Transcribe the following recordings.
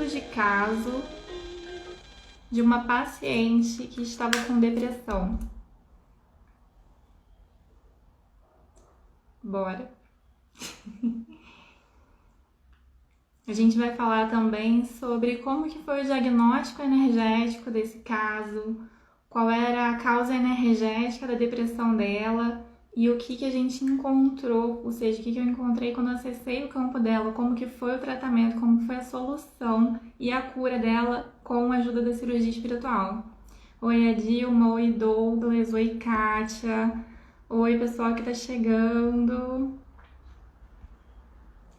estudos de caso de uma paciente que estava com depressão. Bora! A gente vai falar também sobre como que foi o diagnóstico energético desse caso, qual era a causa energética da depressão dela e o que a gente encontrou, ou seja, o que eu encontrei quando eu acessei o campo dela, como que foi o tratamento, como foi a solução e a cura dela com a ajuda da cirurgia espiritual. Oi, Dilma, oi, Douglas, oi, Kátia, oi, pessoal que tá chegando.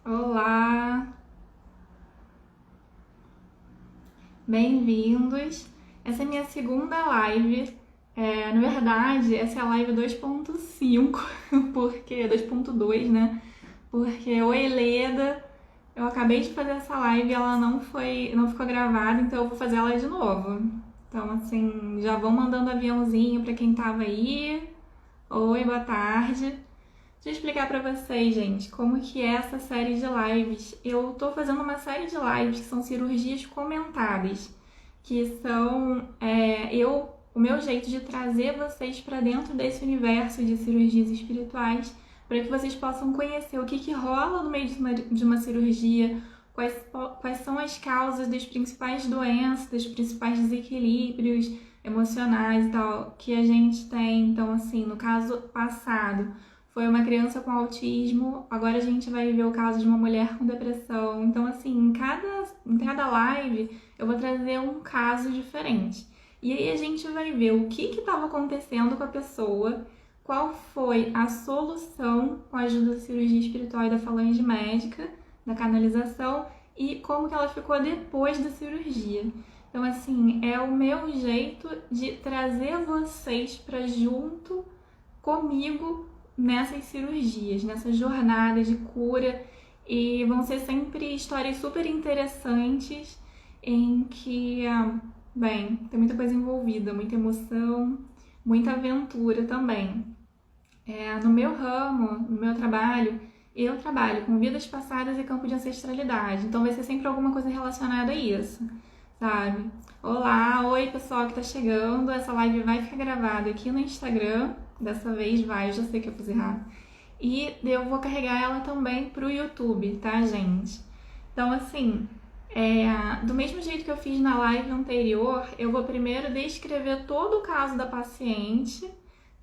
Olá! Bem-vindos! Essa é a minha segunda live. Na verdade, essa é a live 2.5, porque 2.2, né? Porque oi, Leda, eu acabei de fazer essa live e ela não ficou gravada, então eu vou fazer ela de novo. Então, assim, já vão mandando aviãozinho pra quem tava aí. Oi, boa tarde. Deixa eu explicar pra vocês, gente, como que é essa série de lives. Eu tô fazendo uma série de lives que são cirurgias comentadas, que são o meu jeito de trazer vocês para dentro desse universo de cirurgias espirituais, para que vocês possam conhecer o que rola no meio de uma cirurgia, quais são as causas das principais doenças, dos principais desequilíbrios emocionais e tal, que a gente tem. Então, assim, no caso passado, foi uma criança com autismo, agora a gente vai ver o caso de uma mulher com depressão. Então, assim, em cada live eu vou trazer um caso diferente. E aí a gente vai ver o que estava acontecendo com a pessoa, qual foi a solução com a ajuda da cirurgia espiritual e da falange médica, da canalização, e como que ela ficou depois da cirurgia. Então, assim, é o meu jeito de trazer vocês para junto comigo nessas cirurgias, nessa jornada de cura, e vão ser sempre histórias super interessantes em que, bem, tem muita coisa envolvida, muita emoção, muita aventura também. No meu ramo, no meu trabalho, eu trabalho com vidas passadas e campo de ancestralidade, então vai ser sempre alguma coisa relacionada a isso, sabe? Olá, oi pessoal que tá chegando, essa live vai ficar gravada aqui no Instagram. Dessa vez vai, eu já sei que eu fiz errado. E eu vou carregar ela também pro YouTube, tá, gente? Então, assim, do mesmo jeito que eu fiz na live anterior, eu vou primeiro descrever todo o caso da paciente,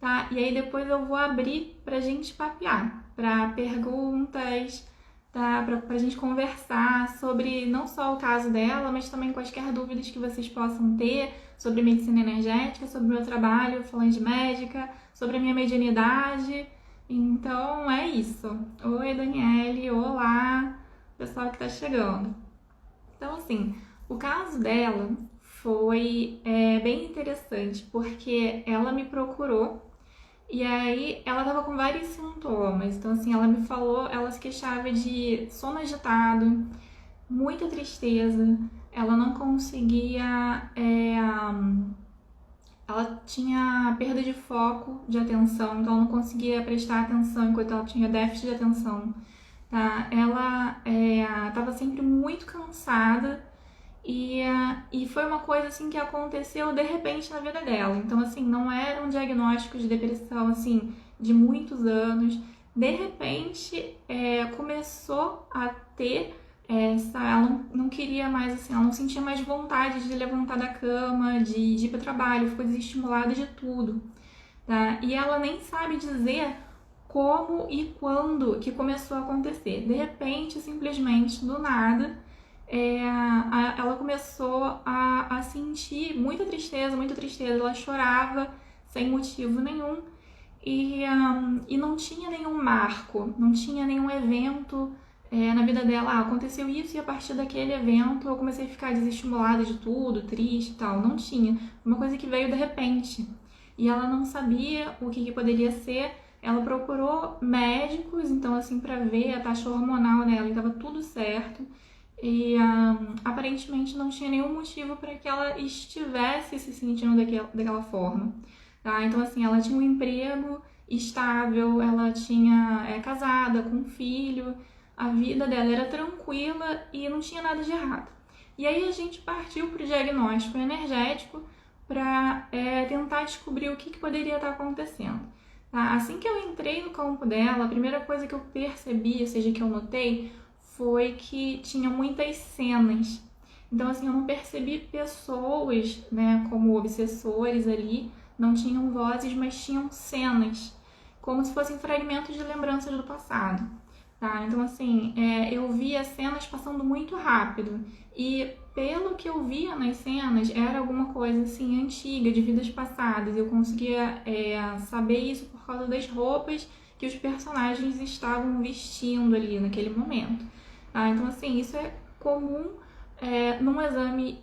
tá? E aí depois eu vou abrir pra gente papear, pra perguntas, tá? Pra gente conversar sobre não só o caso dela, mas também quaisquer dúvidas que vocês possam ter sobre medicina energética, sobre o meu trabalho, falange médica, sobre a minha mediunidade. Então é isso. Oi, Daniele, olá, pessoal que tá chegando. Então, assim, o caso dela foi bem interessante, porque ela me procurou e aí ela tava com vários sintomas. Então, assim, ela me falou, ela se queixava de sono agitado, muita tristeza, ela não conseguia... ela tinha perda de foco de atenção, então ela não conseguia prestar atenção enquanto ela tinha déficit de atenção, tá? Ela estava sempre muito cansada e foi uma coisa assim que aconteceu de repente na vida dela. Então, assim, não era um diagnóstico de depressão assim de muitos anos. De repente, começou a ter ela não queria mais, assim, ela não sentia mais vontade de levantar da cama, de ir para o trabalho, ficou desestimulada de tudo, tá? E ela nem sabe dizer como e quando que começou a acontecer. De repente, simplesmente, do nada, ela começou a sentir muita tristeza, ela chorava sem motivo nenhum e não tinha nenhum marco, não tinha nenhum evento na vida dela. Aconteceu isso e a partir daquele evento eu comecei a ficar desestimulada de tudo, triste e tal. Não tinha, uma coisa que veio de repente e ela não sabia o que poderia ser. Ela procurou médicos, então, assim, para ver a taxa hormonal dela, e estava tudo certo. E aparentemente não tinha nenhum motivo para que ela estivesse se sentindo daquela forma, tá? Então, assim, ela tinha um emprego estável, ela tinha casada com um filho, a vida dela era tranquila e não tinha nada de errado. E aí a gente partiu para o diagnóstico energético para tentar descobrir o que poderia estar acontecendo. Tá? Assim que eu entrei no campo dela, a primeira coisa que eu percebi, ou seja, que eu notei, foi que tinha muitas cenas. Então, assim, eu não percebi pessoas, né, como obsessores ali, não tinham vozes, mas tinham cenas, como se fossem fragmentos de lembranças do passado. Tá? Então, assim, eu via cenas passando muito rápido e pelo que eu via nas cenas, era alguma coisa, assim, antiga, de vidas passadas. Eu conseguia saber isso por causa das roupas que os personagens estavam vestindo ali naquele momento. Tá? Então, assim, isso é comum num exame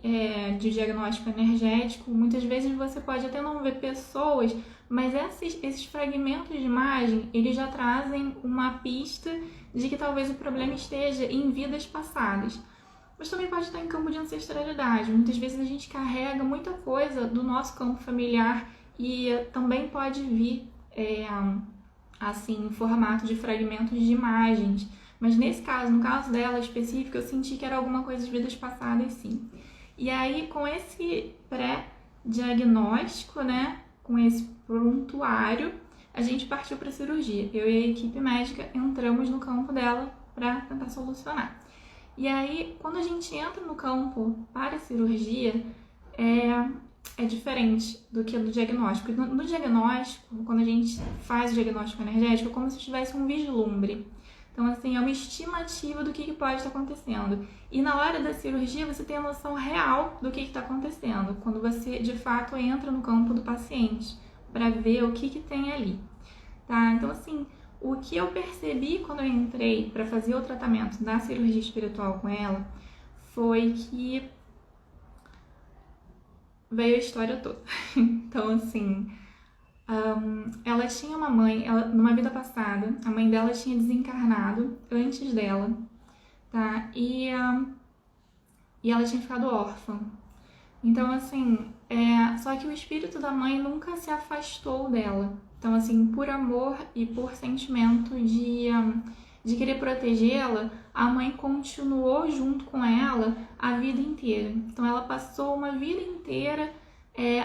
de diagnóstico energético. Muitas vezes você pode até não ver pessoas, mas esses fragmentos de imagem, eles já trazem uma pista de que talvez o problema esteja em vidas passadas. Mas também pode estar em campo de ancestralidade. Muitas vezes a gente carrega muita coisa do nosso campo familiar e também pode vir assim, em formato de fragmentos de imagens. Mas nesse caso, no caso dela específico, eu senti que era alguma coisa de vidas passadas, sim. E aí, com esse pré-diagnóstico, né, com esse prontuário, a gente partiu para a cirurgia. Eu e a equipe médica entramos no campo dela para tentar solucionar. E aí, quando a gente entra no campo para a cirurgia, é diferente do que no diagnóstico. No diagnóstico, quando a gente faz o diagnóstico energético, é como se tivesse um vislumbre. Então, assim, é uma estimativa do que pode estar acontecendo. E na hora da cirurgia, você tem a noção real do que está acontecendo, quando você, de fato, entra no campo do paciente, para ver o que tem ali. Tá? Então, assim, o que eu percebi quando eu entrei para fazer o tratamento da cirurgia espiritual com ela, foi que veio a história toda. Então, assim, ela tinha uma mãe, numa vida passada, a mãe dela tinha desencarnado antes dela, tá? E ela tinha ficado órfã. Então, assim, só que o espírito da mãe nunca se afastou dela. Então, assim, por amor e por sentimento de querer protegê-la, a mãe continuou junto com ela a vida inteira. Então, ela passou uma vida inteira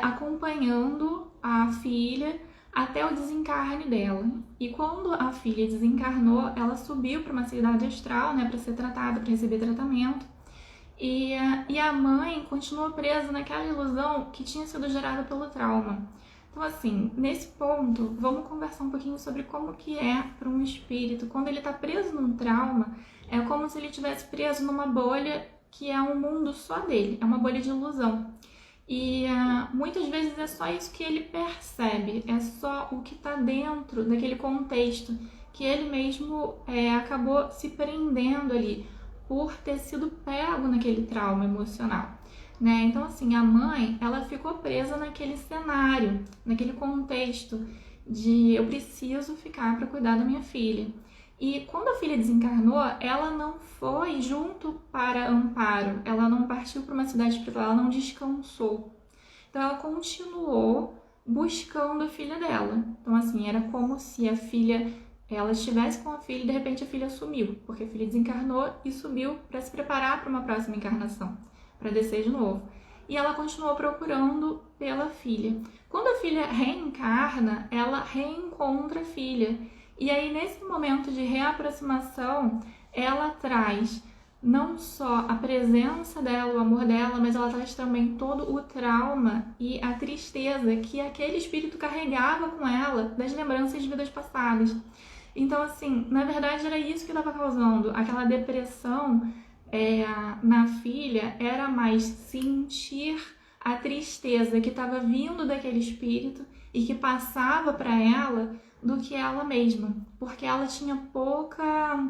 acompanhando a filha até o desencarne dela. E quando a filha desencarnou, ela subiu para uma cidade astral, né, para ser tratada, para receber tratamento. E a mãe continuou presa naquela ilusão que tinha sido gerada pelo trauma. Então, assim, nesse ponto, vamos conversar um pouquinho sobre como que é para um espírito. Quando ele está preso num trauma, é como se ele estivesse preso numa bolha que é um mundo só dele, é uma bolha de ilusão. E muitas vezes é só isso que ele percebe, é só o que está dentro daquele contexto, que ele mesmo acabou se prendendo ali, por ter sido pego naquele trauma emocional, né? Então, assim, a mãe, ela ficou presa naquele cenário, naquele contexto de eu preciso ficar para cuidar da minha filha. E quando a filha desencarnou, ela não foi junto para Amparo, ela não partiu para uma cidade espiritual, ela não descansou. Então, ela continuou buscando a filha dela. Então, assim, era como se a filha... ela estivesse com a filha e de repente a filha sumiu, porque a filha desencarnou e subiu para se preparar para uma próxima encarnação, para descer de novo. E ela continuou procurando pela filha. Quando a filha reencarna, ela reencontra a filha. E aí, nesse momento de reaproximação, ela traz não só a presença dela, o amor dela, mas ela traz também todo o trauma e a tristeza que aquele espírito carregava com ela das lembranças de vidas passadas. Então, assim, na verdade era isso que estava causando aquela depressão na filha, era mais sentir a tristeza que estava vindo daquele espírito e que passava para ela do que ela mesma, porque ela tinha pouca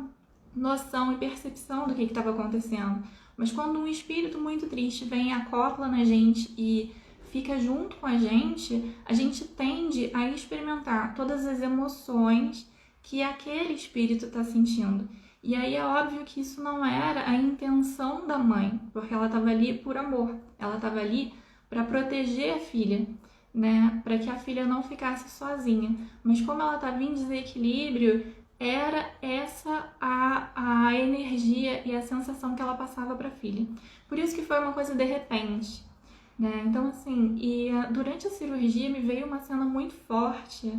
noção e percepção do que estava acontecendo. Mas quando um espírito muito triste vem e acopla na gente e fica junto com a gente tende a experimentar todas as emoções que aquele espírito está sentindo. E aí é óbvio que isso não era a intenção da mãe, porque ela estava ali por amor, ela estava ali para proteger a filha, né? Para que a filha não ficasse sozinha. Mas como ela estava em desequilíbrio, era essa a energia e a sensação que ela passava para a filha. Por isso que foi uma coisa de repente, né? Então, assim, durante a cirurgia me veio uma cena muito forte,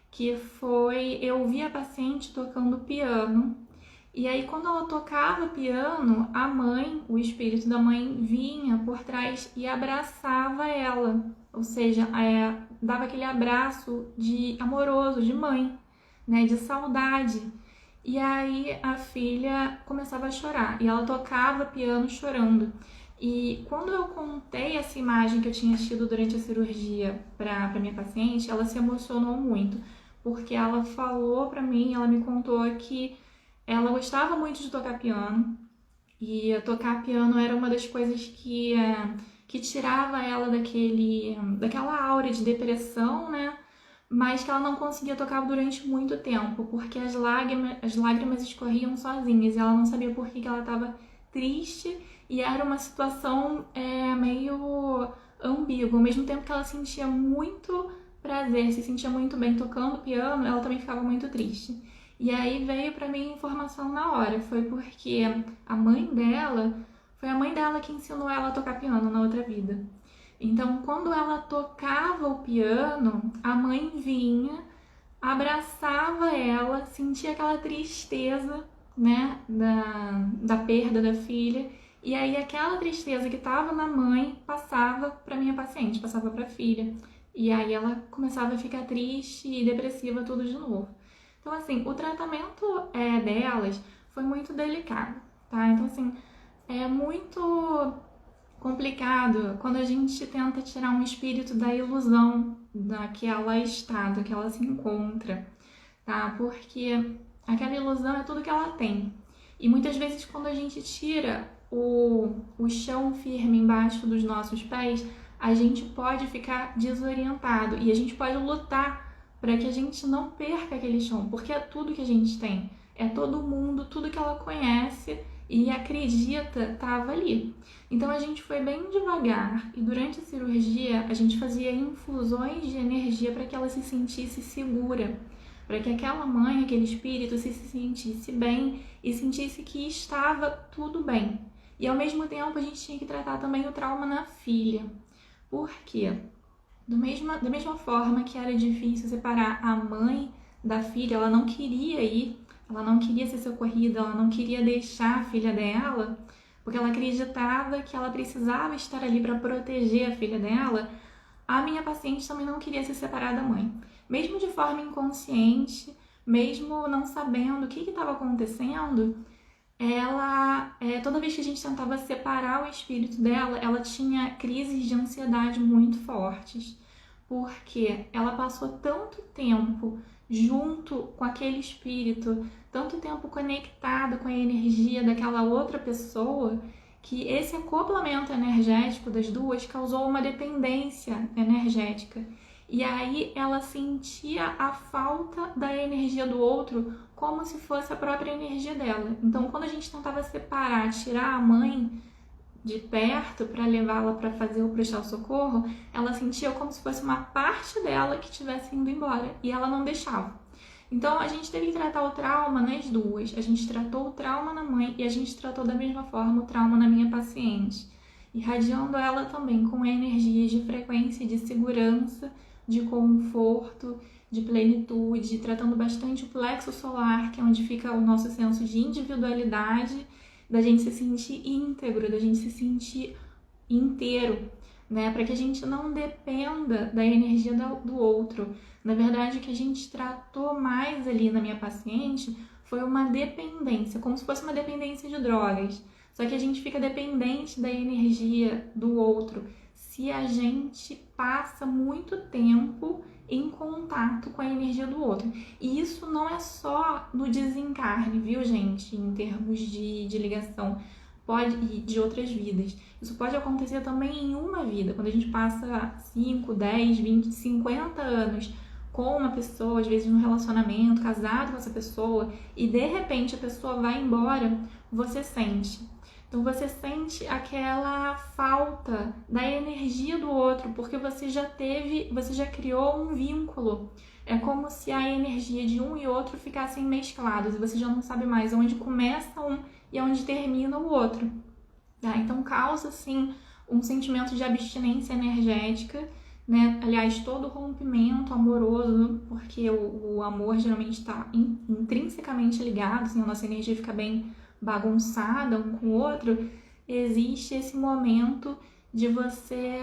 que foi, eu vi a paciente tocando piano, e aí quando ela tocava piano, a mãe, o espírito da mãe, vinha por trás e abraçava ela, ou seja, dava aquele abraço amoroso de mãe, né, de saudade. E aí a filha começava a chorar, e ela tocava piano chorando. E quando eu contei essa imagem que eu tinha tido durante a cirurgia para minha paciente, ela se emocionou muito, porque ela falou para mim, ela me contou que ela gostava muito de tocar piano, e tocar piano era uma das coisas que tirava ela daquela aura de depressão, né? Mas que ela não conseguia tocar durante muito tempo, porque as lágrimas escorriam sozinhas, e ela não sabia por que ela estava triste, e era uma situação meio ambígua. Ao mesmo tempo que ela sentia muito prazer, se sentia muito bem tocando piano, ela também ficava muito triste. E aí veio pra mim a informação na hora, foi porque foi a mãe dela que ensinou ela a tocar piano na outra vida. Então, quando ela tocava o piano, a mãe vinha, abraçava ela, sentia aquela tristeza, né, da perda da filha, e aí aquela tristeza que estava na mãe passava para minha paciente, passava para a filha, e aí ela começava a ficar triste e depressiva tudo de novo. Então, assim, o tratamento delas foi muito delicado, tá? Então, assim, é muito complicado quando a gente tenta tirar um espírito da ilusão daquela estado que ela se encontra, tá? Porque aquela ilusão é tudo que ela tem. E muitas vezes quando a gente tira o chão firme embaixo dos nossos pés, a gente pode ficar desorientado e a gente pode lutar para que a gente não perca aquele chão, porque é tudo que a gente tem, é todo mundo, tudo que ela conhece e acredita estava ali. Então a gente foi bem devagar e durante a cirurgia a gente fazia infusões de energia para que ela se sentisse segura, para que aquela mãe, aquele espírito se sentisse bem e sentisse que estava tudo bem. E ao mesmo tempo a gente tinha que tratar também o trauma na filha. Por quê? Da mesma forma que era difícil separar a mãe da filha, ela não queria ir, ela não queria ser socorrida, ela não queria deixar a filha dela, porque ela acreditava que ela precisava estar ali para proteger a filha dela, a minha paciente também não queria se separar da mãe. Mesmo de forma inconsciente, mesmo não sabendo o que estava acontecendo, toda vez que a gente tentava separar o espírito dela, ela tinha crises de ansiedade muito fortes, porque ela passou tanto tempo junto com aquele espírito, tanto tempo conectada com a energia daquela outra pessoa, que esse acoplamento energético das duas causou uma dependência energética. E aí ela sentia a falta da energia do outro como se fosse a própria energia dela. Então, quando a gente tentava separar, tirar a mãe de perto para levá-la para fazer o prestar o socorro, ela sentia como se fosse uma parte dela que estivesse indo embora e ela não deixava. Então, a gente teve que tratar o trauma nas duas. A gente tratou o trauma na mãe e a gente tratou da mesma forma o trauma na minha paciente, irradiando ela também com energias de frequência, de segurança, de conforto, de plenitude, tratando bastante o plexo solar, que é onde fica o nosso senso de individualidade, da gente se sentir íntegro, da gente se sentir inteiro, né? Para que a gente não dependa da energia do outro. Na verdade, o que a gente tratou mais ali na minha paciente foi uma dependência, como se fosse uma dependência de drogas. Só que a gente fica dependente da energia do outro se a gente passa muito tempo em contato com a energia do outro. E isso não é só no desencarne, viu, gente? Em termos de ligação e de outras vidas. Isso pode acontecer também em uma vida, quando a gente passa 5, 10, 20, 50 anos com uma pessoa, às vezes num relacionamento, casado com essa pessoa, e de repente a pessoa vai embora, você sente. Então você sente aquela falta conta da energia do outro, porque você já criou um vínculo. É como se a energia de um e outro ficassem mesclados e você já não sabe mais onde começa um e onde termina o outro. Tá? Então causa, sim, um sentimento de abstinência energética, né? Aliás, todo rompimento amoroso, porque o amor geralmente está intrinsecamente ligado, assim, a nossa energia fica bem bagunçada um com o outro, existe esse momento de você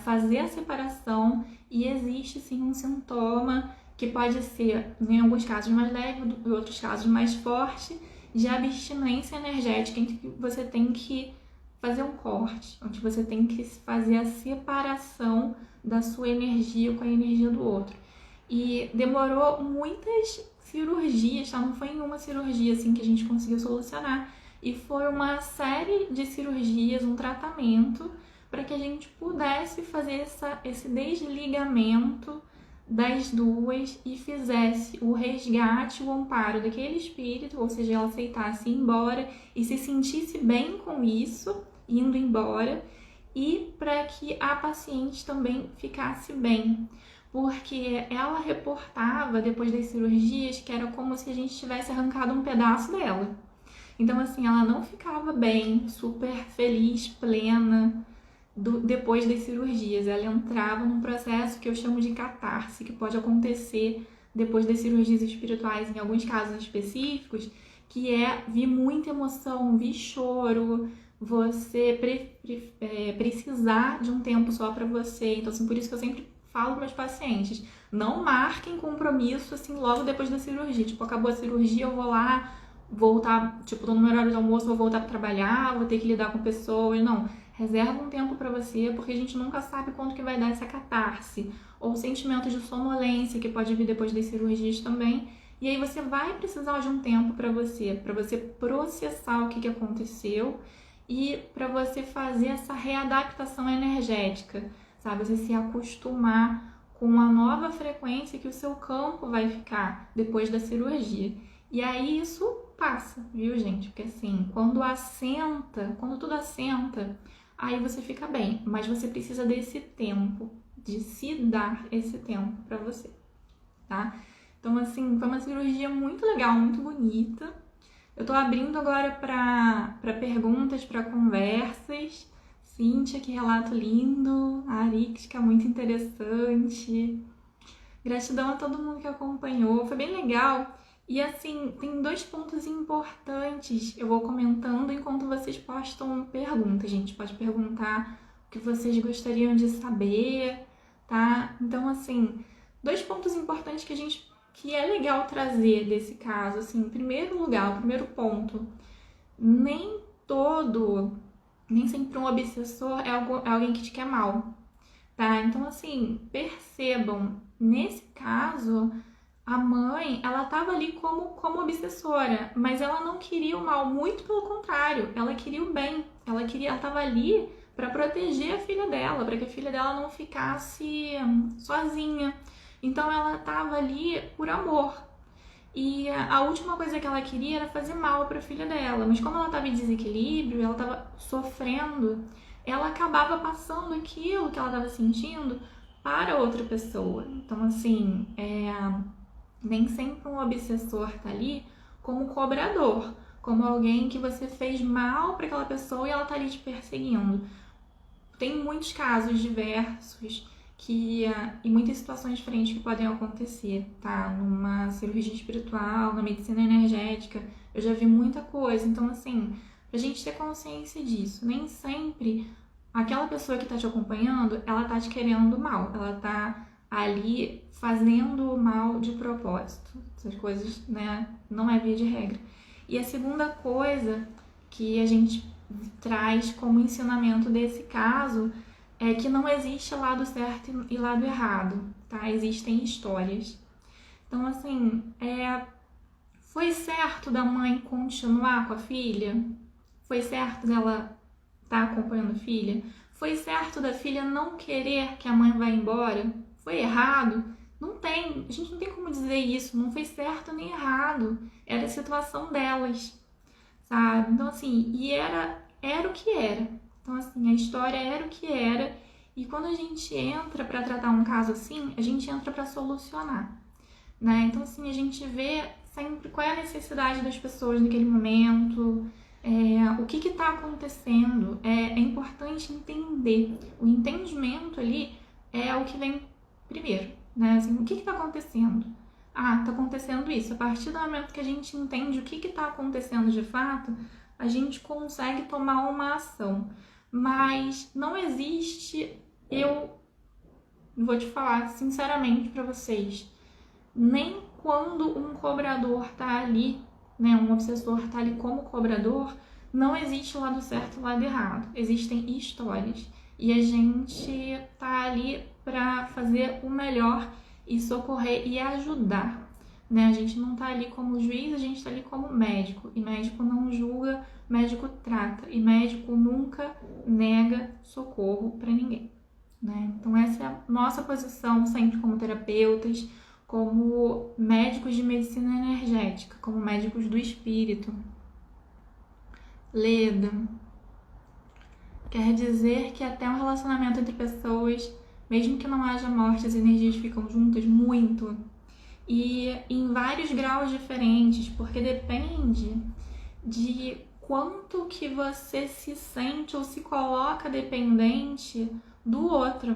fazer a separação e existe sim um sintoma que pode ser, em alguns casos, mais leve, em outros casos mais forte, de abstinência energética, em que você tem que fazer um corte, onde você tem que fazer a separação da sua energia com a energia do outro. E demorou muitas cirurgias, tá? Não foi em uma cirurgia assim que a gente conseguiu solucionar. E foi uma série de cirurgias, um tratamento, para que a gente pudesse fazer esse desligamento das duas e fizesse o resgate, o amparo daquele espírito, ou seja, ela aceitasse ir embora e se sentisse bem com isso, indo embora, e para que a paciente também ficasse bem. Porque ela reportava, depois das cirurgias, que era como se a gente tivesse arrancado um pedaço dela. Então, assim, ela não ficava bem, super feliz, plena, depois das cirurgias. Ela entrava num processo que eu chamo de catarse, que pode acontecer depois das cirurgias espirituais, em alguns casos específicos, que é vir muita emoção, vir choro, você precisar de um tempo só para você. Então, assim, por isso que eu sempre falo para meus pacientes, não marquem compromisso assim logo depois da cirurgia. Tipo, acabou a cirurgia, eu vou lá voltar, tipo, tô no meu horário de almoço, vou voltar para trabalhar, vou ter que lidar com pessoas. Não, reserva um tempo para você, porque a gente nunca sabe quanto que vai dar essa catarse, ou sentimento de sonolência que pode vir depois das cirurgias também. E aí você vai precisar de um tempo para você processar o que aconteceu e para você fazer essa readaptação energética, sabe? Você se acostumar com a nova frequência que o seu campo vai ficar depois da cirurgia. E aí isso passa, viu, gente? Porque assim, quando tudo assenta, aí você fica bem. Mas você precisa desse tempo, de se dar esse tempo para você, tá? Então, assim, foi uma cirurgia muito legal, muito bonita. Eu tô abrindo agora para perguntas, para conversas. Cíntia, que relato lindo. A Arixca, muito interessante. Gratidão a todo mundo que acompanhou. Foi bem legal. E assim, tem 2 pontos importantes. Eu vou comentando enquanto vocês postam perguntas. Gente, pode perguntar o que vocês gostariam de saber, tá? Então, assim, 2 pontos importantes que é legal trazer desse caso. Assim, em primeiro lugar, o primeiro ponto, nem sempre um obsessor é alguém que te quer mal, tá? Então, assim, percebam, nesse caso, a mãe, ela tava ali como obsessora, mas ela não queria o mal, muito pelo contrário, ela queria o bem, ela tava ali para proteger a filha dela, para que a filha dela não ficasse sozinha. Então ela tava ali por amor. E a última coisa que ela queria era fazer mal para a filha dela, mas como ela estava em desequilíbrio, ela estava sofrendo, ela acabava passando aquilo que ela estava sentindo para outra pessoa. Então, assim, nem sempre um obsessor tá ali como cobrador, como alguém que você fez mal para aquela pessoa e ela tá ali te perseguindo. Tem muitos casos diversos e muitas situações diferentes que podem acontecer, tá? Numa cirurgia espiritual, na medicina energética, eu já vi muita coisa. Então, assim, pra gente ter consciência disso, nem sempre aquela pessoa que tá te acompanhando, ela tá te querendo mal, ela tá ali fazendo mal de propósito. Essas coisas, né, não é via de regra. E a segunda coisa que a gente traz como ensinamento desse caso é que não existe lado certo e lado errado, tá? Existem histórias. Então, assim, foi certo da mãe continuar com a filha? Foi certo dela estar acompanhando a filha? Foi certo da filha não querer que a mãe vá embora? Foi errado? A gente não tem como dizer isso, não foi certo nem errado. Era a situação delas, sabe? Então, assim, e era o que era. Então, assim, a história era o que era, e quando a gente entra para tratar um caso assim, a gente entra para solucionar, né? Então, assim, a gente vê sempre qual é a necessidade das pessoas naquele momento, o que está acontecendo. É importante entender. O entendimento ali é o que vem primeiro, né? Assim, o que está acontecendo? Ah, está acontecendo isso. A partir do momento que a gente entende o que está acontecendo de fato, a gente consegue tomar uma ação. Mas não existe, eu vou te falar sinceramente para vocês, nem quando um cobrador tá ali, né, um obsessor tá ali como cobrador, não existe o lado certo e o lado errado. Existem histórias. E a gente tá ali para fazer o melhor e socorrer e ajudar, né? A gente não tá ali como juiz, a gente tá ali como médico. E médico não julga, médico trata. E médico nunca nega socorro para ninguém, né? Então essa é a nossa posição sempre como terapeutas, como médicos de medicina energética, como médicos do espírito. Leda, quer dizer que até um relacionamento entre pessoas, mesmo que não haja morte, as energias ficam juntas muito. E em vários graus diferentes, porque depende de quanto que você se sente ou se coloca dependente do outro.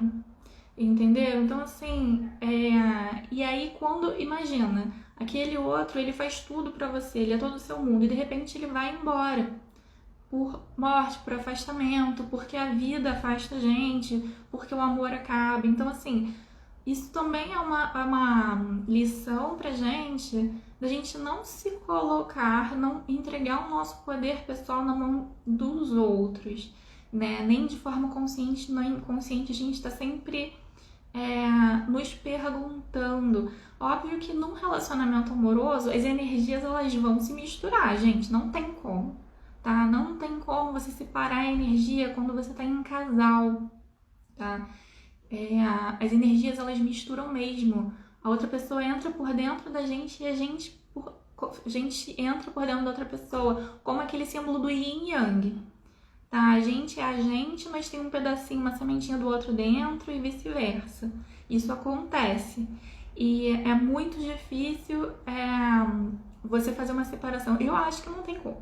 Entendeu? Então, assim, e aí quando, imagina, aquele outro, ele faz tudo pra você, ele é todo o seu mundo, e de repente ele vai embora por morte, por afastamento, porque a vida afasta a gente, porque o amor acaba. Então, assim, isso também é uma lição pra gente, da gente não se colocar, não entregar o nosso poder pessoal na mão dos outros, né? Nem de forma consciente, nem inconsciente, a gente tá sempre nos perguntando. Óbvio que num relacionamento amoroso as energias elas vão se misturar, gente, não tem como, tá? Não tem como você separar a energia quando você tá em casal, tá? As energias elas misturam mesmo. A outra pessoa entra por dentro da gente e a gente entra por dentro da outra pessoa, como aquele símbolo do yin e yang. Tá, a gente é a gente, mas tem um pedacinho, uma sementinha do outro dentro e vice-versa. Isso acontece. E é muito difícil você fazer uma separação. Eu acho que não tem como,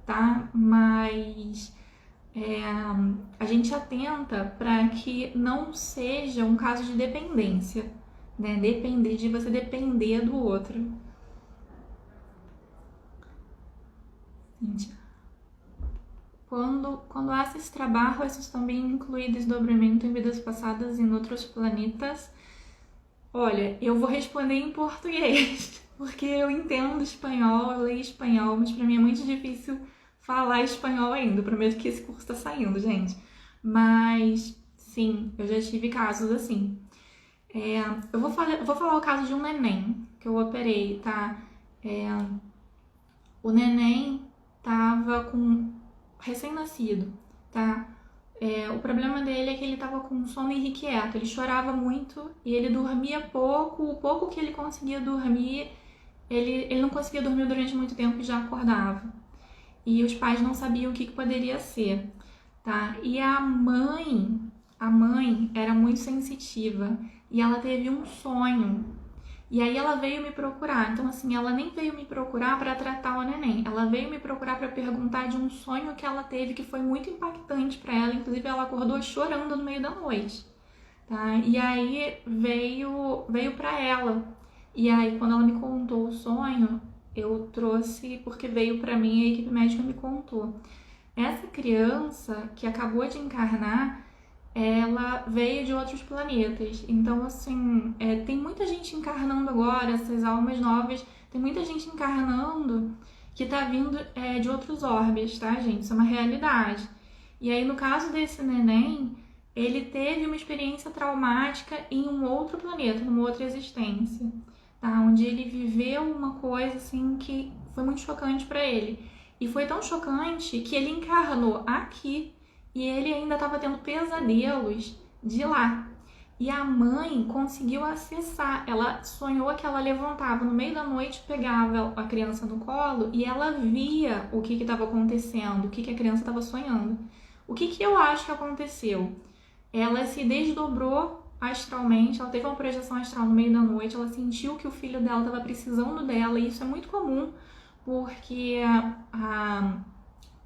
tá? Mas a gente atenta para que não seja um caso de dependência, né? De você depender do outro. Gente, quando há esse trabalho, esses também inclui desdobramento em vidas passadas em outros planetas. Olha, eu vou responder em português, porque eu entendo espanhol, eu leio espanhol, mas pra mim é muito difícil falar espanhol ainda. Prometo que esse curso tá saindo, gente. Mas, sim, eu já tive casos assim. Eu vou falar o caso de um neném que eu operei, tá? O neném tava com recém-nascido, tá? O problema dele é que ele tava com sono irrequieto, ele chorava muito e ele dormia pouco, o pouco que ele conseguia dormir, ele não conseguia dormir durante muito tempo e já acordava. E os pais não sabiam o que poderia ser, tá? E a mãe era muito sensitiva e ela teve um sonho. E aí ela veio me procurar. Então, assim, ela nem veio me procurar para tratar o neném. Ela veio me procurar para perguntar de um sonho que ela teve que foi muito impactante para ela. Inclusive, ela acordou chorando no meio da noite, tá? E aí veio para ela. E aí, quando ela me contou o sonho, eu trouxe porque veio para mim, a equipe médica me contou. Essa criança que acabou de encarnar, ela veio de outros planetas. Então, assim, tem muita gente encarnando agora, essas almas novas, tem muita gente encarnando que tá vindo de outros orbes, tá, gente? Isso é uma realidade. E aí, no caso desse neném, ele teve uma experiência traumática em um outro planeta, numa outra existência, tá? Onde ele viveu uma coisa, assim, que foi muito chocante para ele. E foi tão chocante que ele encarnou aqui e ele ainda estava tendo pesadelos de lá. E a mãe conseguiu acessar. Ela sonhou que ela levantava no meio da noite, pegava a criança no colo e ela via o que estava acontecendo, o que a criança estava sonhando. O que eu acho que aconteceu? Ela se desdobrou astralmente, ela teve uma projeção astral no meio da noite, ela sentiu que o filho dela estava precisando dela, e isso é muito comum, porque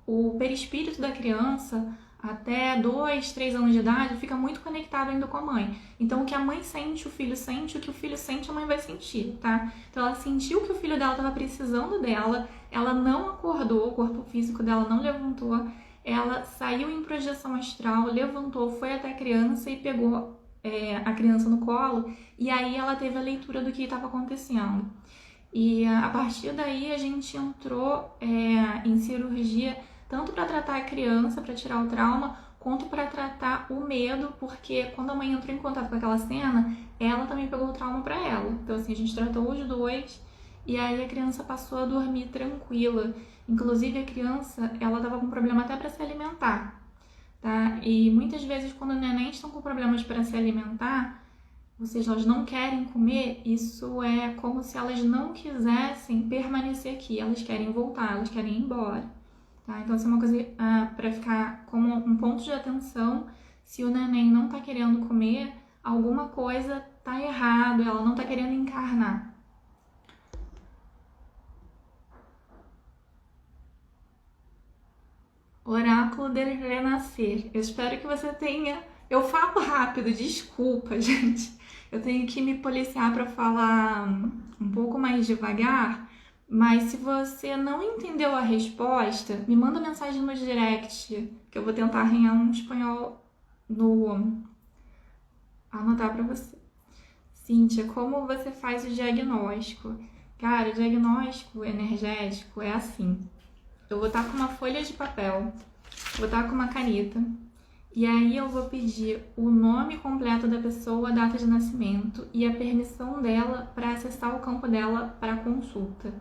o perispírito da criança, até 2, 3 anos de idade, fica muito conectado ainda com a mãe. Então, o que a mãe sente, o filho sente, o que o filho sente, a mãe vai sentir, tá? Então, ela sentiu que o filho dela estava precisando dela, ela não acordou, o corpo físico dela não levantou, ela saiu em projeção astral, levantou, foi até a criança e pegou a criança no colo, e aí ela teve a leitura do que estava acontecendo. E a partir daí a gente entrou em cirurgia tanto para tratar a criança, para tirar o trauma, quanto para tratar o medo, porque quando a mãe entrou em contato com aquela cena, ela também pegou o trauma para ela. Então assim, a gente tratou os dois e aí a criança passou a dormir tranquila. Inclusive a criança, ela estava com problema até para se alimentar, tá? E muitas vezes quando nenéns estão com problemas para se alimentar, ou seja, elas não querem comer, isso é como se elas não quisessem permanecer aqui, elas querem voltar, elas querem ir embora. Tá? Então, isso é uma coisa para ficar como um ponto de atenção. Se o neném não está querendo comer, alguma coisa está errado, ela não está querendo encarnar. Oráculo de renascer. Eu espero que você tenha... Eu falo rápido, desculpa, gente. Eu tenho que me policiar para falar um pouco mais devagar, mas se você não entendeu a resposta, me manda mensagem no direct, que eu vou tentar arranhar um espanhol anotar para você. Cíntia, como você faz o diagnóstico? Cara, o diagnóstico energético é assim. Eu vou estar com uma folha de papel, vou estar com uma caneta, e aí eu vou pedir o nome completo da pessoa, a data de nascimento e a permissão dela para acessar o campo dela para consulta.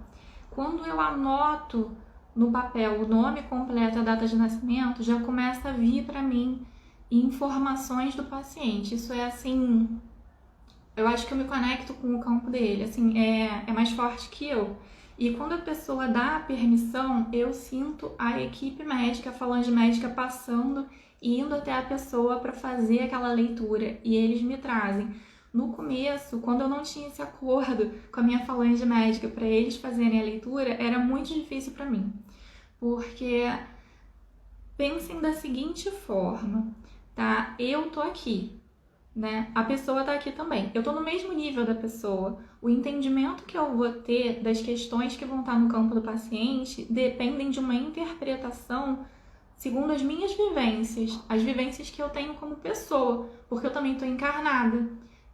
Quando eu anoto no papel o nome completo, a data de nascimento, já começa a vir para mim informações do paciente. Isso é assim, eu acho que eu me conecto com o campo dele, assim, é mais forte que eu. E quando a pessoa dá a permissão, eu sinto a equipe médica, a falange médica passando e indo até a pessoa para fazer aquela leitura, e eles me trazem. No começo, quando eu não tinha esse acordo com a minha falange médica para eles fazerem a leitura, era muito difícil para mim. Porque pensem da seguinte forma, tá? Eu tô aqui, né? A pessoa tá aqui também. Eu tô no mesmo nível da pessoa. O entendimento que eu vou ter das questões que vão estar no campo do paciente dependem de uma interpretação segundo as minhas vivências, as vivências que eu tenho como pessoa, porque eu também tô encarnada.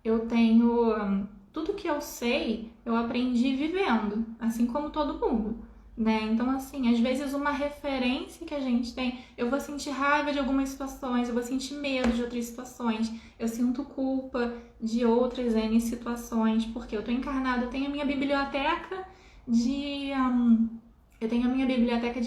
Eu tenho tudo que eu sei, eu aprendi vivendo, assim como todo mundo, né? Então, assim, às vezes uma referência que a gente tem, eu vou sentir raiva de algumas situações, eu vou sentir medo de outras situações, eu sinto culpa de outras N situações, porque eu tô encarnada, eu tenho a minha biblioteca de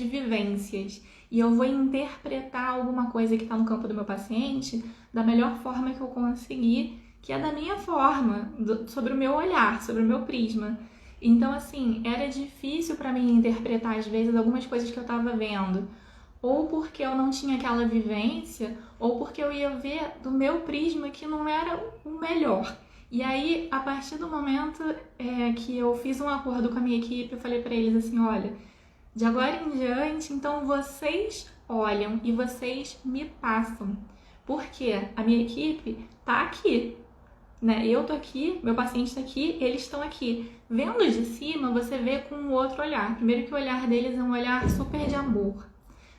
vivências, e eu vou interpretar alguma coisa que está no campo do meu paciente da melhor forma que eu conseguir, que é da minha forma, sobre o meu olhar, sobre o meu prisma. Então, assim, era difícil para mim interpretar, às vezes, algumas coisas que eu estava vendo, ou porque eu não tinha aquela vivência, ou porque eu ia ver do meu prisma que não era o melhor. E aí, a partir do momento que eu fiz um acordo com a minha equipe, eu falei para eles assim, olha, de agora em diante, então vocês olham e vocês me passam, porque a minha equipe tá aqui, né? Eu tô aqui, meu paciente tá aqui, eles estão aqui. Vendo de cima, você vê com um outro olhar. Primeiro que o olhar deles é um olhar super de amor,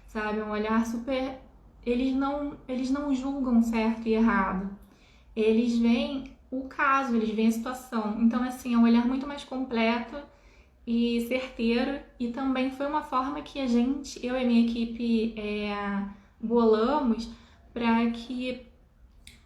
sabe? Um olhar super... Eles não julgam certo e errado. Eles veem o caso, eles veem a situação. Então, assim, é um olhar muito mais completo e certeiro. E também foi uma forma que eu e a minha equipe bolamos para que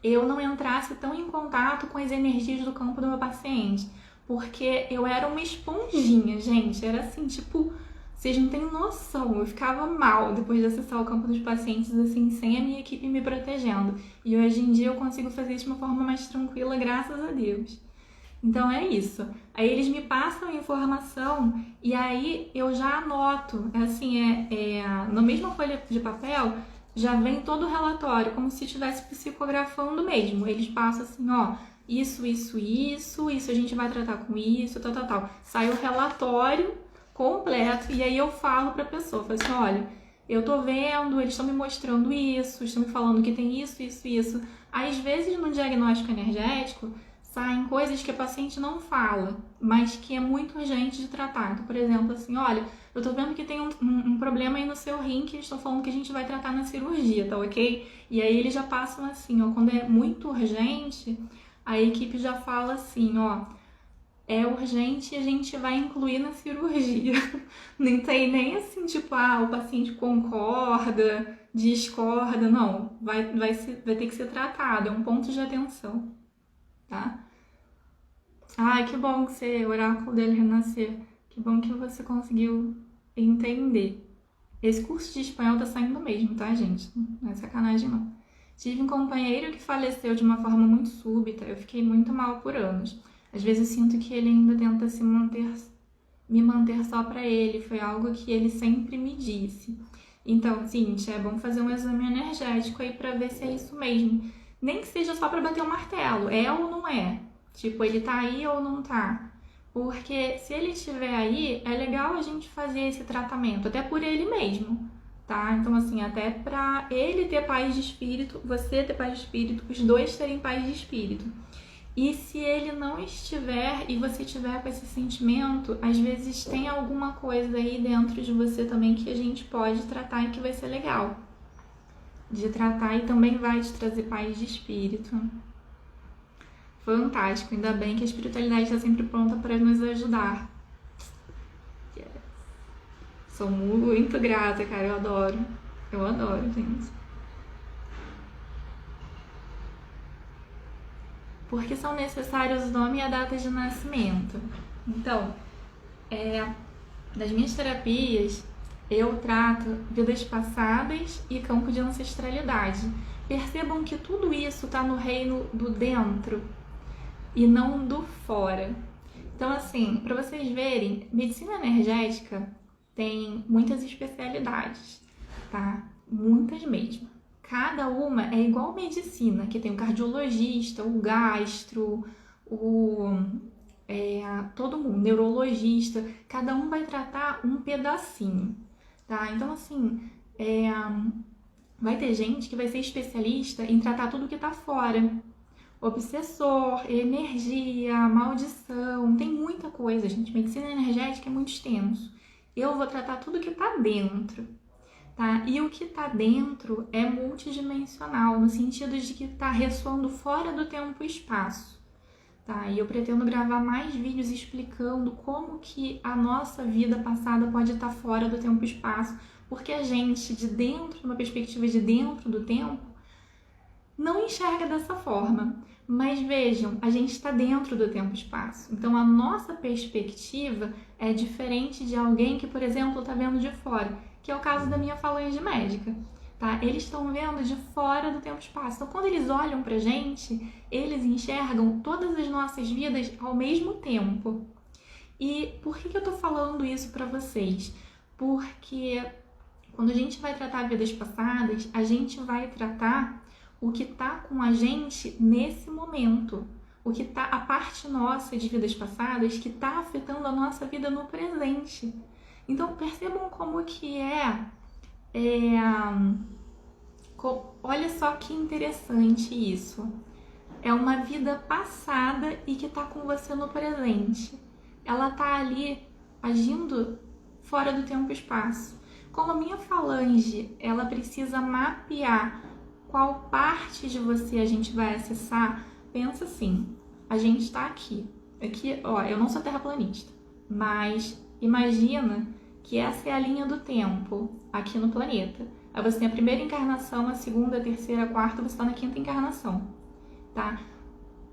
eu não entrasse tão em contato com as energias do campo do meu paciente, porque eu era uma esponjinha, gente, era assim, tipo, vocês não têm noção, eu ficava mal depois de acessar o campo dos pacientes, assim, sem a minha equipe me protegendo, e hoje em dia eu consigo fazer isso de uma forma mais tranquila, graças a Deus. Então é isso, aí eles me passam a informação, e aí eu já anoto, assim, na mesma folha de papel, já vem todo o relatório, como se estivesse psicografando mesmo. Eles passam assim, ó, isso a gente vai tratar com isso, tal. Sai o relatório completo e aí eu falo pra pessoa, falo assim, olha, eu tô vendo, eles estão me mostrando isso, estão me falando que tem isso. Às vezes no diagnóstico energético saem coisas que a paciente não fala, mas que é muito urgente de tratar. Então, por exemplo, assim, olha, eu tô vendo que tem um problema aí no seu rim que eles estão falando que a gente vai tratar na cirurgia, tá ok? E aí eles já passam assim, ó, quando é muito urgente, a equipe já fala assim, ó, é urgente e a gente vai incluir na cirurgia. Não tem nem assim, tipo, o paciente concorda, discorda, não. Vai ter que ser tratado, é um ponto de atenção, tá? Ai, que bom que o oráculo dele renascer. Que bom que você conseguiu entender. Esse curso de espanhol tá saindo mesmo, tá, gente? Não é sacanagem, não. Tive um companheiro que faleceu de uma forma muito súbita. Eu fiquei muito mal por anos. Às vezes eu sinto que ele ainda tenta me manter só pra ele. Foi algo que ele sempre me disse. Então, Cíntia, é bom fazer um exame energético aí pra ver se é isso mesmo. Nem que seja só pra bater o martelo. É ou não é? Tipo, ele tá aí ou não tá? Porque se ele estiver aí, é legal a gente fazer esse tratamento, até por ele mesmo, tá? Então, assim, até pra ele ter paz de espírito, você ter paz de espírito, os dois terem paz de espírito. E se ele não estiver e você tiver com esse sentimento, às vezes tem alguma coisa aí dentro de você também que a gente pode tratar e que vai ser legal de tratar e também vai te trazer paz de espírito. Fantástico, ainda bem que a espiritualidade está sempre pronta para nos ajudar. Yes. Sou muito grata, cara, eu adoro, gente. Porque são necessários o nome e a data de nascimento. Então, nas minhas terapias, eu trato vidas passadas e campo de ancestralidade. Percebam que tudo isso está no reino do dentro e não do fora. Então, assim, para vocês verem, medicina energética tem muitas especialidades, tá? Muitas mesmo. Cada uma é igual medicina, que tem o cardiologista, o gastro, todo mundo, neurologista, cada um vai tratar um pedacinho, tá? Então, assim, vai ter gente que vai ser especialista em tratar tudo que tá fora. Obsessor, energia, maldição, tem muita coisa, gente. Medicina energética é muito extenso. Eu vou tratar tudo que tá dentro, tá? E o que tá dentro é multidimensional, no sentido de que tá ressoando fora do tempo e espaço, tá? E eu pretendo gravar mais vídeos explicando como que a nossa vida passada pode estar fora do tempo e espaço, porque a gente, de dentro, numa perspectiva de dentro do tempo, não enxerga dessa forma. Mas vejam, a gente está dentro do tempo e espaço. Então a nossa perspectiva é diferente de alguém que, por exemplo, está vendo de fora, que é o caso da minha falange médica. Tá? Eles estão vendo de fora do tempo e espaço. Então quando eles olham pra gente, eles enxergam todas as nossas vidas ao mesmo tempo. E por que eu tô falando isso para vocês? Porque quando a gente vai tratar vidas passadas, a gente vai tratar o que está com a gente nesse momento, o que tá a parte nossa de vidas passadas que está afetando a nossa vida no presente. Então percebam como que olha só que interessante isso. É uma vida passada e que está com você no presente. Ela está ali agindo fora do tempo e espaço. Como a minha falange, ela precisa mapear qual parte de você a gente vai acessar. Pensa assim, a gente está aqui, ó, eu não sou terraplanista, mas imagina que essa é a linha do tempo aqui no planeta. Aí você tem a primeira encarnação, a segunda, a terceira, a quarta, você está na quinta encarnação, tá?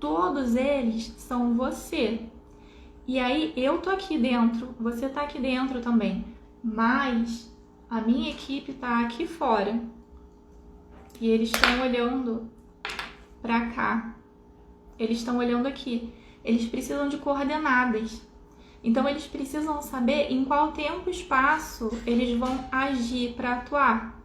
Todos eles são você. E aí eu tô aqui dentro, você tá aqui dentro também, mas a minha equipe tá aqui fora. E eles estão olhando pra cá. Eles estão olhando aqui. Eles precisam de coordenadas. Então, eles precisam saber em qual tempo e espaço eles vão agir para atuar.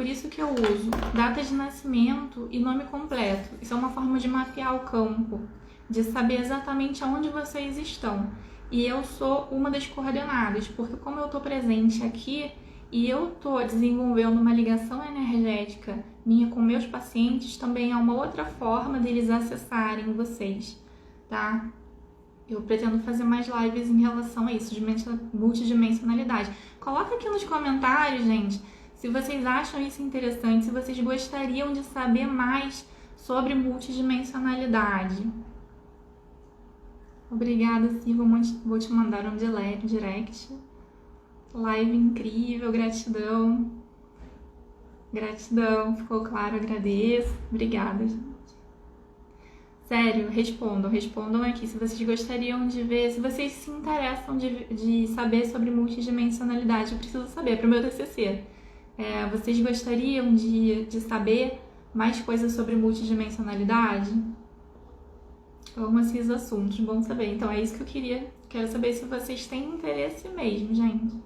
Por isso que eu uso data de nascimento e nome completo. Isso é uma forma de mapear o campo, de saber exatamente aonde vocês estão. E eu sou uma das coordenadas, porque como eu estou presente aqui e eu estou desenvolvendo uma ligação energética minha com meus pacientes, também é uma outra forma deles acessarem vocês, tá? Eu pretendo fazer mais lives em relação a isso, de multidimensionalidade. Coloca aqui nos comentários, gente, se vocês acham isso interessante, se vocês gostariam de saber mais sobre multidimensionalidade. Obrigada, Silva. Vou te mandar um direct. Live incrível, gratidão. Gratidão, ficou claro, agradeço. Obrigada, gente. Sério, respondam aqui se vocês gostariam de ver, se vocês se interessam de saber sobre multidimensionalidade. Eu preciso saber, para o meu TCC. Vocês gostariam de saber mais coisas sobre multidimensionalidade? Eu amo esses assuntos, bom saber. Então é isso que eu queria. Quero saber se vocês têm interesse mesmo, gente.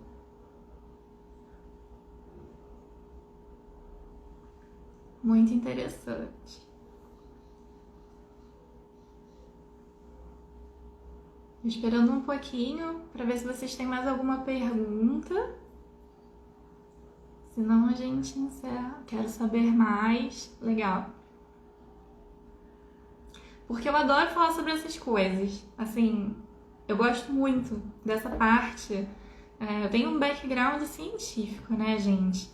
Muito interessante. Esperando um pouquinho para ver se vocês têm mais alguma pergunta. Senão a gente encerra. Quero saber mais. Legal. Porque eu adoro falar sobre essas coisas. Assim, eu gosto muito dessa parte. Eu tenho um background científico, né, gente?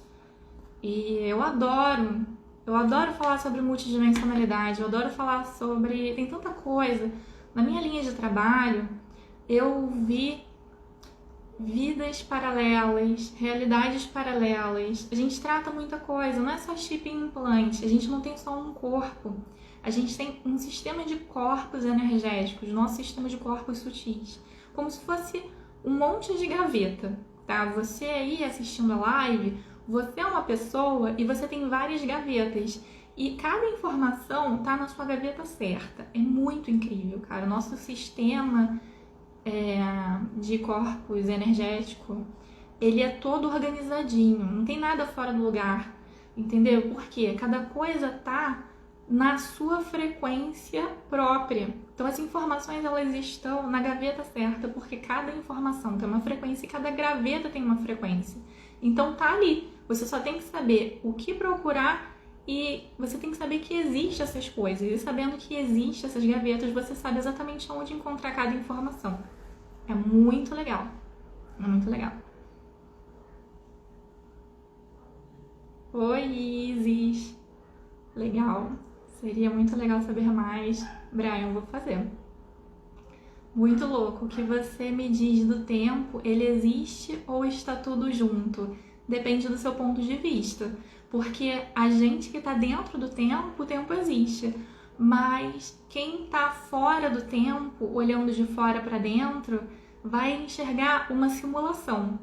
E eu adoro falar sobre multidimensionalidade, eu adoro falar sobre... Tem tanta coisa. Na minha linha de trabalho, eu vi vidas paralelas, realidades paralelas. A gente trata muita coisa, não é só chip e implante. A gente não tem só um corpo. A gente tem um sistema de corpos energéticos, nosso sistema de corpos sutis. Como se fosse um monte de gaveta, tá? Você aí assistindo a live, você é uma pessoa e você tem várias gavetas. E cada informação tá na sua gaveta certa. É muito incrível, cara. O nosso sistema de corpos energético, ele é todo organizadinho. Não tem nada fora do lugar, entendeu? Porque cada coisa tá na sua frequência própria. Então as informações elas estão na gaveta certa, porque cada informação tem uma frequência e cada gaveta tem uma frequência. Então tá ali. Você só tem que saber o que procurar e você tem que saber que existe essas coisas. E sabendo que existe essas gavetas, você sabe exatamente onde encontrar cada informação. É muito legal. É muito legal. Oi, Isis. Legal. Seria muito legal saber mais. Brian, eu vou fazer. Muito louco. O que você me diz do tempo, ele existe ou está tudo junto? Depende do seu ponto de vista. Porque a gente que está dentro do tempo, o tempo existe. Mas quem está fora do tempo, olhando de fora para dentro, vai enxergar uma simulação.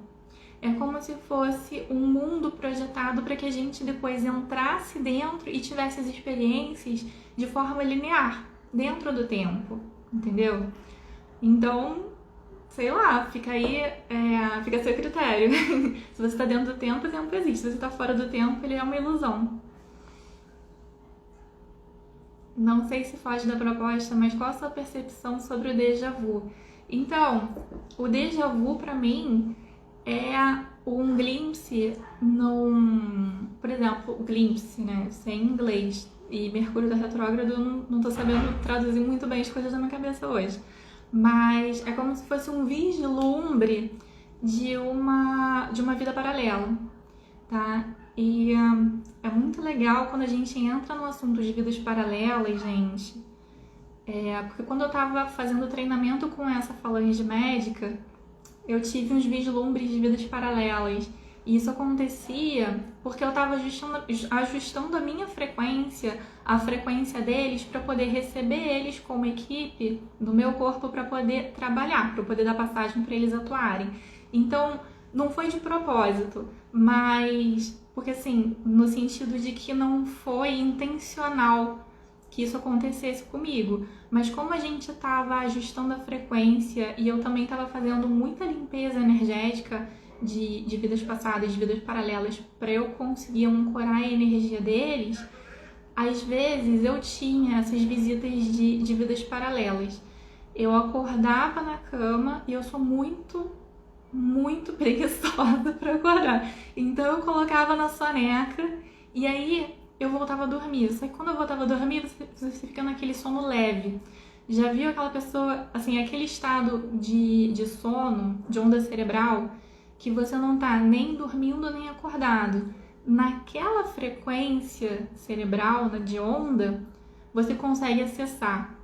É como se fosse um mundo projetado para que a gente depois entrasse dentro e tivesse as experiências de forma linear, dentro do tempo, entendeu? Então, sei lá, fica aí, fica a seu critério. Se você está dentro do tempo, o tempo existe. Se você está fora do tempo, ele é uma ilusão. Não sei se foge da proposta, mas qual a sua percepção sobre o déjà vu? Então, o déjà vu para mim é um glimpse por exemplo, o glimpse, né? Isso é em inglês. E Mercúrio tá retrógrado, eu não tô sabendo traduzir muito bem as coisas na minha cabeça hoje. Mas é como se fosse um vislumbre de uma vida paralela, tá? E é muito legal quando a gente entra no assunto de vidas paralelas, gente. Porque quando eu tava fazendo treinamento com essa falange médica, eu tive uns vislumbres de vidas paralelas. E isso acontecia porque eu estava ajustando a minha frequência, a frequência deles, para poder receber eles como equipe no meu corpo para poder trabalhar, para poder dar passagem para eles atuarem. Então, não foi de propósito, mas porque assim, no sentido de que não foi intencional que isso acontecesse comigo. Mas como a gente estava ajustando a frequência e eu também estava fazendo muita limpeza energética, de vidas passadas, de vidas paralelas, para eu conseguir ancorar a energia deles, às vezes eu tinha essas visitas de vidas paralelas. Eu acordava na cama e eu sou muito preguiçosa para acordar. Então eu colocava na soneca e aí eu voltava a dormir. Só que quando eu voltava a dormir, você fica naquele sono leve. Já viu aquela pessoa, assim, aquele estado de sono, de onda cerebral, que você não tá nem dormindo nem acordado. Naquela frequência cerebral, de onda, você consegue acessar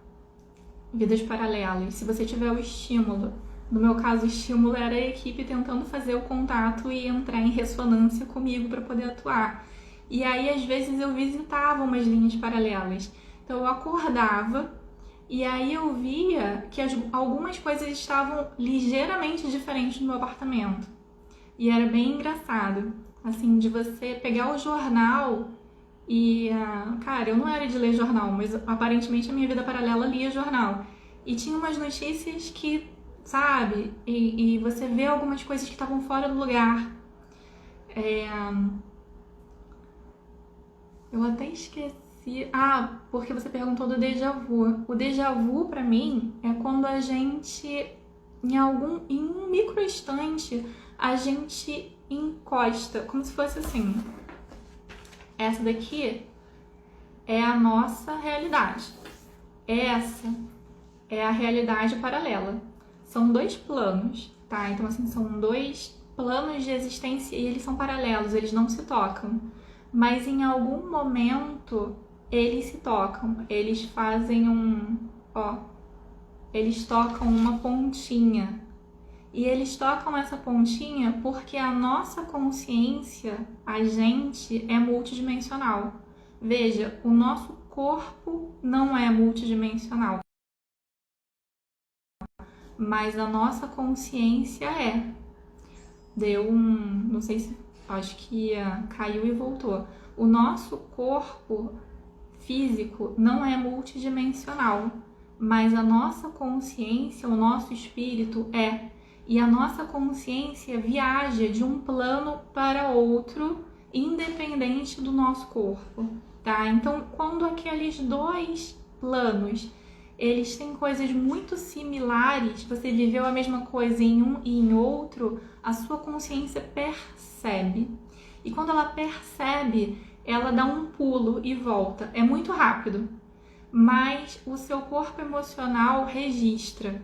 vidas paralelas, se você tiver o estímulo. No meu caso, o estímulo era a equipe tentando fazer o contato e entrar em ressonância comigo para poder atuar. E aí, às vezes, eu visitava umas linhas paralelas. Então, eu acordava e aí eu via que algumas coisas estavam ligeiramente diferentes no meu apartamento. E era bem engraçado, assim, de você pegar o jornal e, cara, eu não era de ler jornal, mas aparentemente a minha vida paralela lia jornal. E tinha umas notícias que, sabe, e você vê algumas coisas que estavam fora do lugar. Eu até esqueci. Porque você perguntou do déjà vu. O déjà vu, pra mim, é quando a gente, em um micro instante, a gente encosta, como se fosse assim. Essa daqui é a nossa realidade. Essa é a realidade paralela. São dois planos, tá? Então, assim, são dois planos de existência e eles são paralelos, eles não se tocam. Mas em algum momento eles se tocam, eles fazem eles tocam uma pontinha. E eles tocam essa pontinha porque a nossa consciência, a gente, é multidimensional. Veja, o nosso corpo não é multidimensional, mas a nossa consciência é. Não sei se, acho que caiu e voltou. O nosso corpo físico não é multidimensional, mas a nossa consciência, o nosso espírito é. E a nossa consciência viaja de um plano para outro, independente do nosso corpo, tá? Então, quando aqueles dois planos, eles têm coisas muito similares, você viveu a mesma coisa em um e em outro, a sua consciência percebe. E quando ela percebe, ela dá um pulo e volta. É muito rápido, mas o seu corpo emocional registra.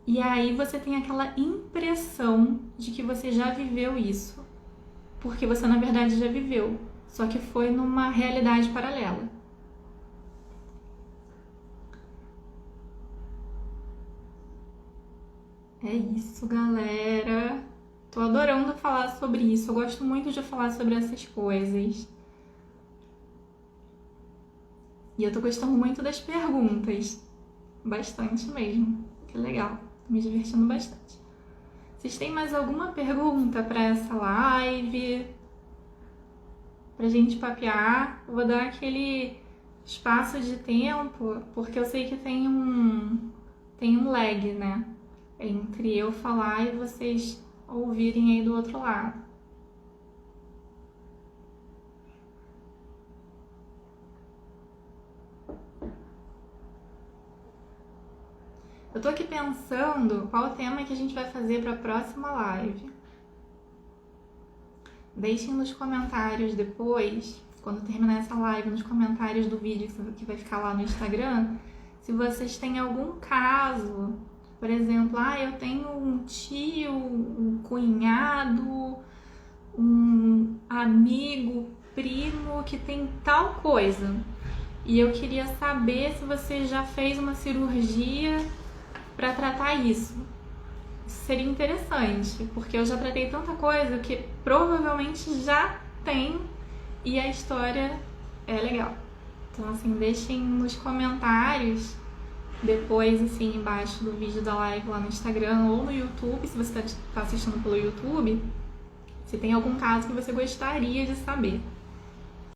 E aí você tem aquela impressão de que você já viveu isso, porque você na verdade já viveu, só que foi numa realidade paralela. É isso, galera. Tô adorando falar sobre isso. Eu gosto muito de falar sobre essas coisas. E eu tô gostando muito das perguntas. Bastante mesmo. Que legal. Tô me divertindo bastante. Vocês têm mais alguma pergunta para essa live? Pra gente papear? Eu vou dar aquele espaço de tempo, porque eu sei que tem um lag, né? Entre eu falar e vocês ouvirem aí do outro lado. Eu tô aqui pensando qual o tema que a gente vai fazer para a próxima live. Deixem nos comentários depois, quando terminar essa live, nos comentários do vídeo que vai ficar lá no Instagram, se vocês têm algum caso, por exemplo, eu tenho um tio, um cunhado, um amigo, primo que tem tal coisa. E eu queria saber se você já fez uma cirurgia para tratar isso. Seria interessante, porque eu já tratei tanta coisa que provavelmente já tem e a história é legal. Então, assim, deixem nos comentários depois, assim, embaixo do vídeo da live lá no Instagram ou no YouTube, se você está assistindo pelo YouTube, se tem algum caso que você gostaria de saber.